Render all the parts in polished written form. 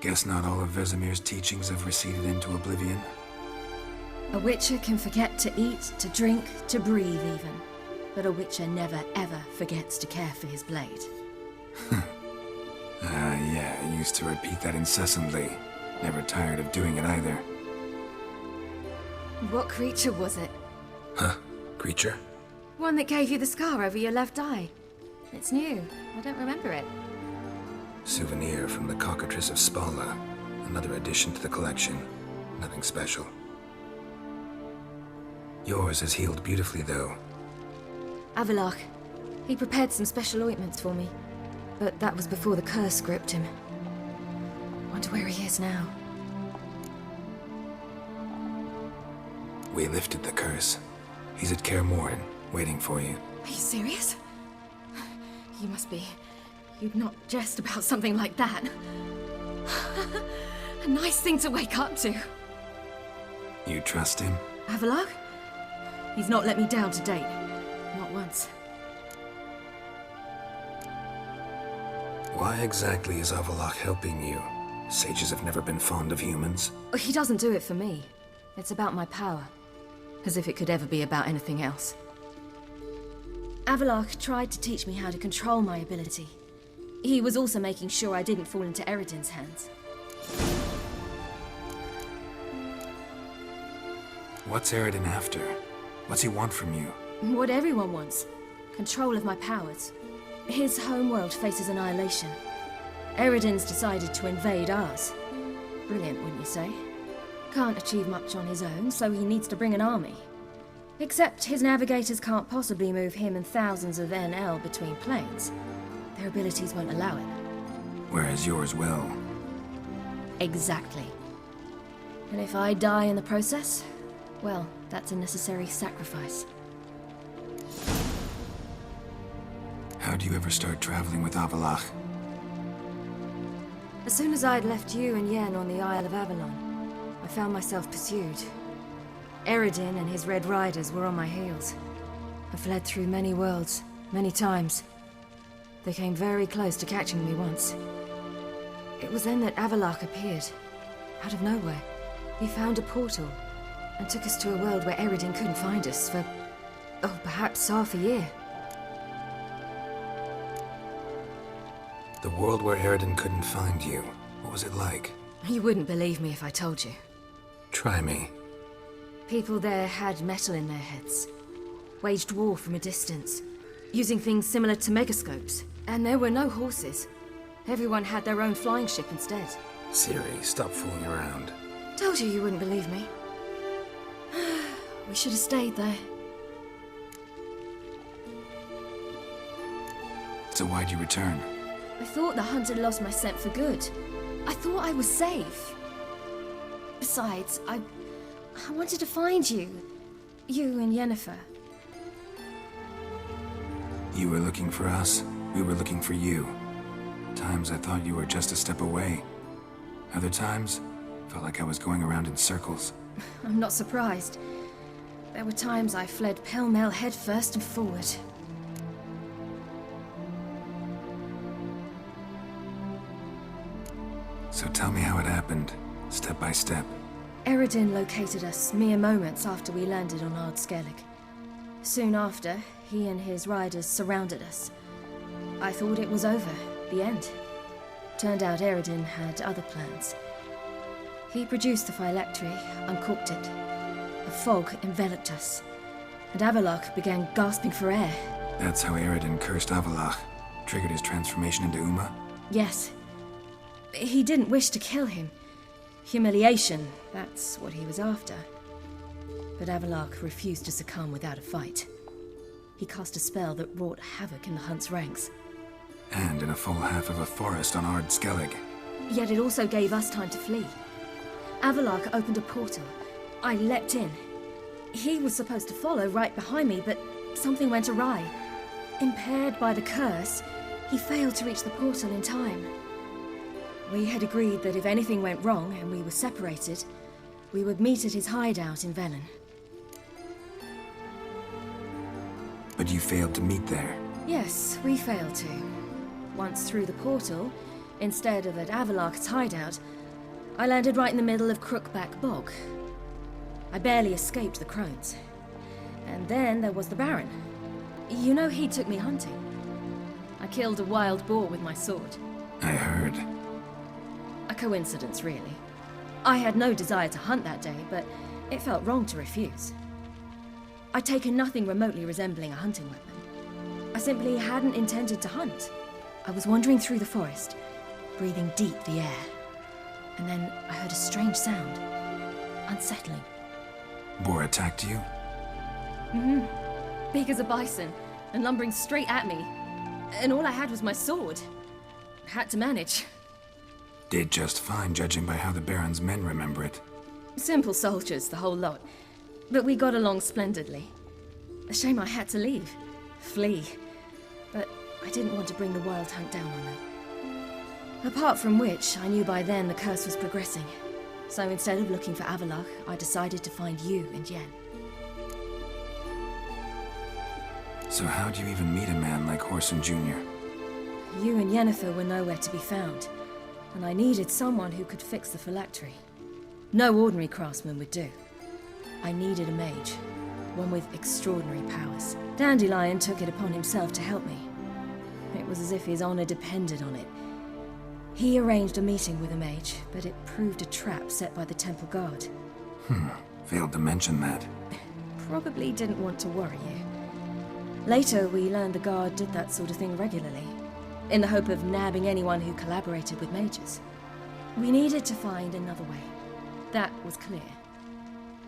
Guess not all of Vesemir's teachings have receded into oblivion. A Witcher can forget to eat, to drink, to breathe even. But a Witcher never ever forgets to care for his blade. Yeah, I used to repeat that incessantly. Never tired of doing it either. What creature was it? Huh? Creature? One that gave you the scar over your left eye. It's new. I don't remember it. Souvenir from the Cockatrice of Spala. Another addition to the collection. Nothing special. Yours has healed beautifully, though. Avallac'h. He prepared some special ointments for me. But that was before the curse gripped him. Wonder where he is now. We lifted the curse. He's at Kaer Morhen, waiting for you. Are you serious? You must be. You'd not jest about something like that. A nice thing to wake up to. You trust him? Avallac'h? He's not let me down to date. Not once. Why exactly is Avallac'h helping you? Sages have never been fond of humans. He doesn't do it for me. It's about my power. As if it could ever be about anything else. Avallac'h tried to teach me how to control my ability. He was also making sure I didn't fall into Eredin's hands. What's Eredin after? What's he want from you? What everyone wants. Control of my powers. His homeworld faces annihilation. Eredin's decided to invade ours. Brilliant, wouldn't you say? Can't achieve much on his own, so he needs to bring an army. Except his navigators can't possibly move him and thousands of NL between planes. Their abilities won't allow it. Whereas yours will. Exactly. And if I die in the process, well, that's a necessary sacrifice. How'd you ever start traveling with Avallac'h? As soon as I'd left you and Yen on the Isle of Avalon, I found myself pursued. Eredin and his Red Riders were on my heels. I fled through many worlds, many times. They came very close to catching me once. It was then that Avallac'h appeared, out of nowhere. He found a portal, and took us to a world where Eredin couldn't find us for, oh, perhaps half a year. The world where Eredin couldn't find you. What was it like? You wouldn't believe me if I told you. Try me. People there had metal in their heads. Waged war from a distance, using things similar to megascopes. And there were no horses. Everyone had their own flying ship instead. Ciri, stop fooling around. Told you you wouldn't believe me. We should have stayed there. So why'd you return? I thought the hunt had lost my scent for good. I thought I was safe. Besides, I wanted to find you. You and Yennefer. You were looking for us. We were looking for you. Times I thought you were just a step away. Other times, felt like I was going around in circles. I'm not surprised. There were times I fled pell-mell headfirst and forward. So tell me how it happened, step by step. Eredin located us mere moments after we landed on Ard Skellig. Soon after, he and his riders surrounded us. I thought it was over, the end. Turned out Eredin had other plans. He produced the phylactery, uncorked it. A fog enveloped us, and Avallac'h began gasping for air. That's how Eredin cursed Avallac'h, triggered his transformation into Uma? Yes. He didn't wish to kill him. Humiliation, that's what he was after. But Avallac'h refused to succumb without a fight. He cast a spell that wrought havoc in the Hunt's ranks. And in a full half of a forest on Ard Skellig. Yet it also gave us time to flee. Avallac'h opened a portal. I leapt in. He was supposed to follow right behind me, but something went awry. Impaired by the curse, he failed to reach the portal in time. We had agreed that if anything went wrong and we were separated, we would meet at his hideout in Velen. But you failed to meet there. Yes, we failed to. Once through the portal, Instead of at Avalok's hideout, I landed right in the middle of Crookback Bog. I barely escaped the crones. And then there was the Baron. You know, he took me hunting. I killed a wild boar with my sword. I heard. A coincidence, really. I had no desire to hunt that day, but it felt wrong to refuse. I'd taken nothing remotely resembling a hunting weapon. I simply hadn't intended to hunt. I was wandering through the forest, breathing deep the air. And then I heard a strange sound. Unsettling. Boar attacked you? Big as a bison, and lumbering straight at me. And all I had was my sword. Had to manage. Did just fine, judging by how the Baron's men remember it. Simple soldiers, the whole lot. But we got along splendidly. A shame I had to leave. Flee. But I didn't want to bring the wild hunt down on them. Apart from which, I knew by then the curse was progressing. So instead of looking for Avallac'h, I decided to find you and Yen. So how'd you even meet a man like Whoreson Jr.? You and Yennefer were nowhere to be found, and I needed someone who could fix the phylactery. No ordinary craftsman would do. I needed a mage, one with extraordinary powers. Dandelion took it upon himself to help me. It was as if his honor depended on it. He arranged a meeting with a mage, but it proved a trap set by the Temple Guard. Failed to mention that. Probably didn't want to worry you. Later, we learned the Guard did that sort of thing regularly, in the hope of nabbing anyone who collaborated with mages. We needed to find another way. That was clear.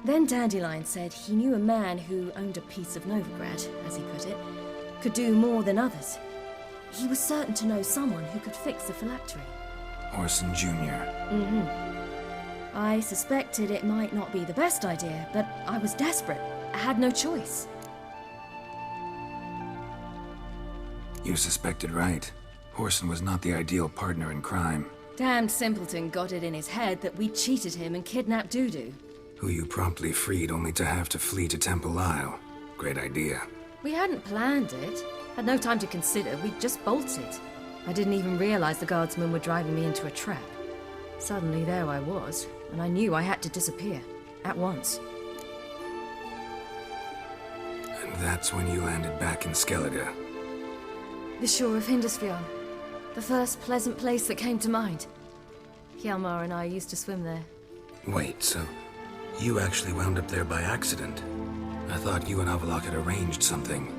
Then Dandelion said he knew a man who owned a piece of Novigrad, as he put it, could do more than others. He was certain to know someone who could fix the phylactery. Whoreson Jr. I suspected it might not be the best idea, but I was desperate. I had no choice. You suspected right. Whoreson was not the ideal partner in crime. Damned simpleton got it in his head that we cheated him and kidnapped Dudu. Who you promptly freed only to have to flee to Temple Isle. Great idea. We hadn't planned it. Had no time to consider. We just bolted. I didn't even realize the guardsmen were driving me into a trap. Suddenly there I was, and I knew I had to disappear. At once. And that's when you landed back in Skellige. The shore of Hindisfjord. The first pleasant place that came to mind. Hjalmar and I used to swim there. Wait, so you actually wound up there by accident? I thought you and Avallac'h had arranged something.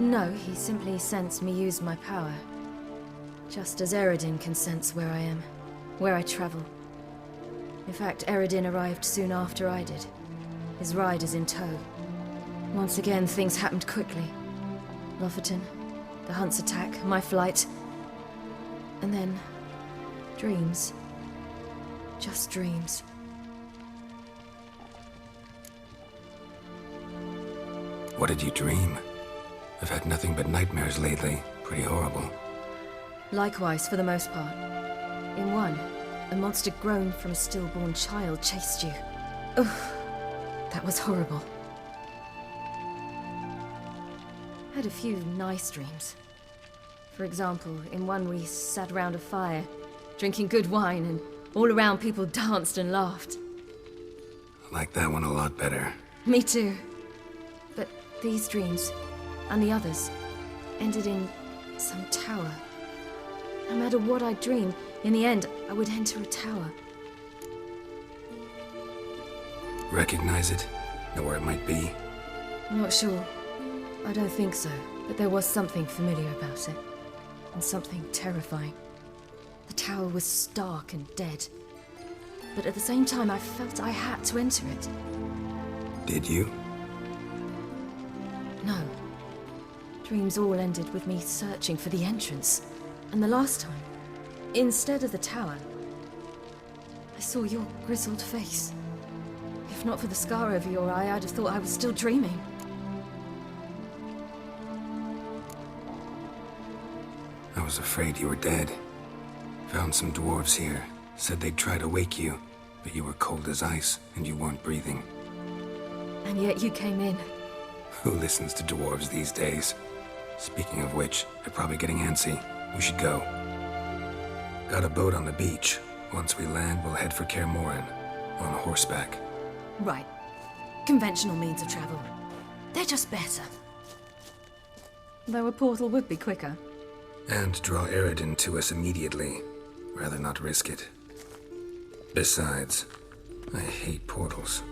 No, he simply sensed me use my power. Just as Eredin can sense where I am, where I travel. In fact, Eredin arrived soon after I did. His riders in tow. Once again, things happened quickly. Lofoten, the hunt's attack, my flight. And then, dreams. Just dreams. What did you dream? I've had nothing but nightmares lately. Pretty horrible. Likewise, for the most part. In one, a monster grown from a stillborn child chased you. Ugh, that was horrible. Had a few nice dreams. For example, in one we sat around a fire, drinking good wine, and all around people danced and laughed. I like that one a lot better. Me too. But these dreams, and the others, ended in some tower. No matter what I dreamed, in the end, I would enter a tower. Recognize it? Know where it might be? Not sure. I don't think so. But there was something familiar about it. And something terrifying. The tower was stark and dead. But at the same time, I felt I had to enter it. Did you? No. Dreams all ended with me searching for the entrance. And the last time, instead of the tower, I saw your grizzled face. If not for the scar over your eye, I'd have thought I was still dreaming. I was afraid you were dead. Found some dwarves here. Said they'd try to wake you, but you were cold as ice and you weren't breathing. And yet you came in. Who listens to dwarves these days? Speaking of which, they're probably getting antsy. We should go. Got a boat on the beach. Once we land, we'll head for Kaer Morhen, on horseback. Right. Conventional means of travel. They're just better. Though a portal would be quicker. And draw Eredin to us immediately. Rather not risk it. Besides, I hate portals.